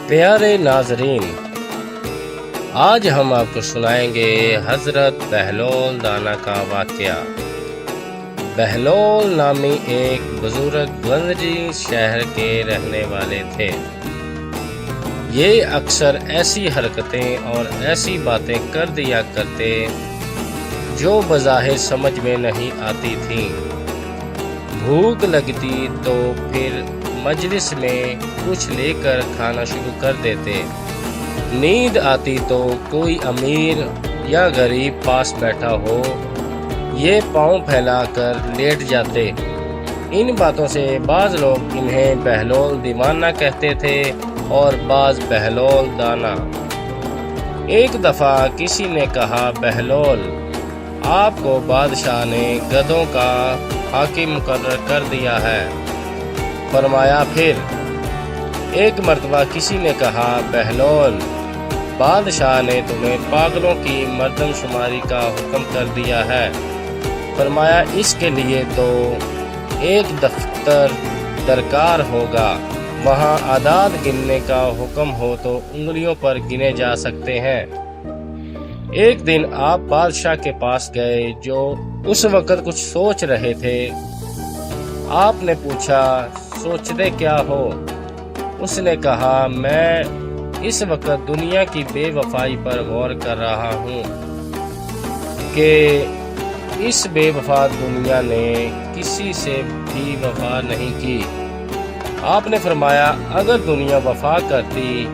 پیارے ناظرین، آج ہم آپ کو سنائیں گے حضرت بہلول دانا کا واقعہ۔ بہلول نامی ایک بزرگ گنجی شہر کے رہنے والے تھے۔ یہ اکثر ایسی حرکتیں اور ایسی باتیں کر دیا کرتے جو بظاہر سمجھ میں نہیں آتی تھیں۔ بھوک لگتی تو پھر مجلس میں کچھ لے کر کھانا شروع کر دیتے۔ نیند آتی تو کوئی امیر یا غریب پاس بیٹھا ہو، یہ پاؤں پھیلا کر لیٹ جاتے۔ ان باتوں سے بعض لوگ انہیں بہلول دیوانہ کہتے تھے اور بعض بہلول دانا۔ ایک دفعہ کسی نے کہا، بہلول، آپ کو بادشاہ نے گدھوں کا حاکم مقرر کر دیا ہے۔ فرمایا پھر؟ ایک مرتبہ کسی نے کہا، بہلول، بادشاہ نے تمہیں پاگلوں کی مردم شماری کا حکم کر دیا ہے۔ فرمایا اس کے لیے تو ایک دفتر درکار ہوگا، وہاں اعداد گننے کا حکم ہو تو انگلیوں پر گنے جا سکتے ہیں۔ ایک دن آپ بادشاہ کے پاس گئے جو اس وقت کچھ سوچ رہے تھے۔ آپ نے پوچھا، سوچتے کیا ہو؟ اس نے کہا، میں اس وقت دنیا کی بے وفائی پر غور کر رہا ہوں کہ اس بے وفا دنیا نے کسی سے بھی وفا نہیں کی۔ آپ نے فرمایا، اگر دنیا وفا کرتی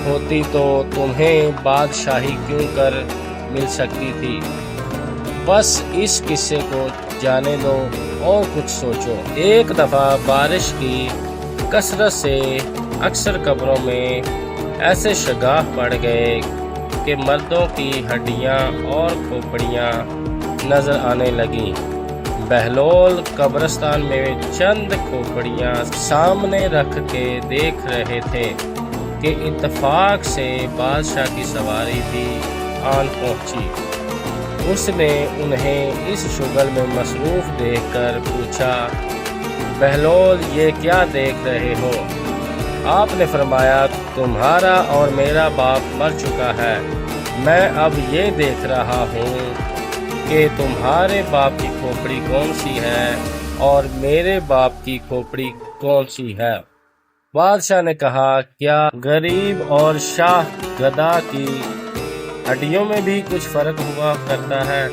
ہوتی تو تمہیں بادشاہی کیوں کر مل سکتی تھی؟ بس اس قصے کو جانے دو اور کچھ سوچو۔ ایک دفعہ بارش کی کثرت سے اکثر قبروں میں ایسے شگاف پڑ گئے کہ مردوں کی ہڈیاں اور کھوپڑیاں نظر آنے لگیں۔ بہلول قبرستان میں چند کھوپڑیاں سامنے رکھ کے دیکھ رہے تھے کہ اتفاق سے بادشاہ کی سواری بھی آن پہنچی۔ اس نے انہیں اس شغل میں مصروف دیکھ کر پوچھا، بہلول، یہ کیا دیکھ رہے ہو؟ آپ نے فرمایا، تمہارا اور میرا باپ مر چکا ہے۔ میں اب یہ دیکھ رہا ہوں کہ تمہارے باپ کی کھوپڑی کون سی ہے اور میرے باپ کی کھوپڑی کون سی ہے۔ بادشاہ نے کہا، کیا غریب اور شاہ گدھا کی ہڈیوں میں بھی کچھ فرق ہوا کرتا ہے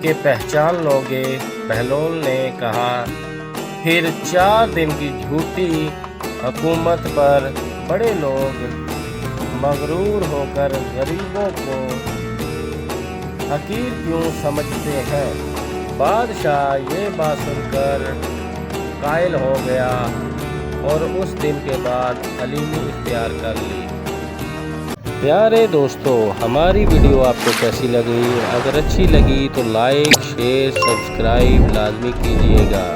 کہ پہچان لوگے؟ بہلول نے کہا، پھر 4 دن کی جھوٹی حکومت پر بڑے لوگ مغرور ہو کر غریبوں کو حقیر کیوں سمجھتے ہیں؟ بادشاہ یہ بات سن کر قائل ہو گیا اور اس دن کے بعد حلیمی اختیار کر لی۔ پیارے دوستو، ہماری ویڈیو آپ کو کیسی لگی؟ اگر اچھی لگی تو لائک، شیئر، سبسکرائب لازمی کیجیے گا۔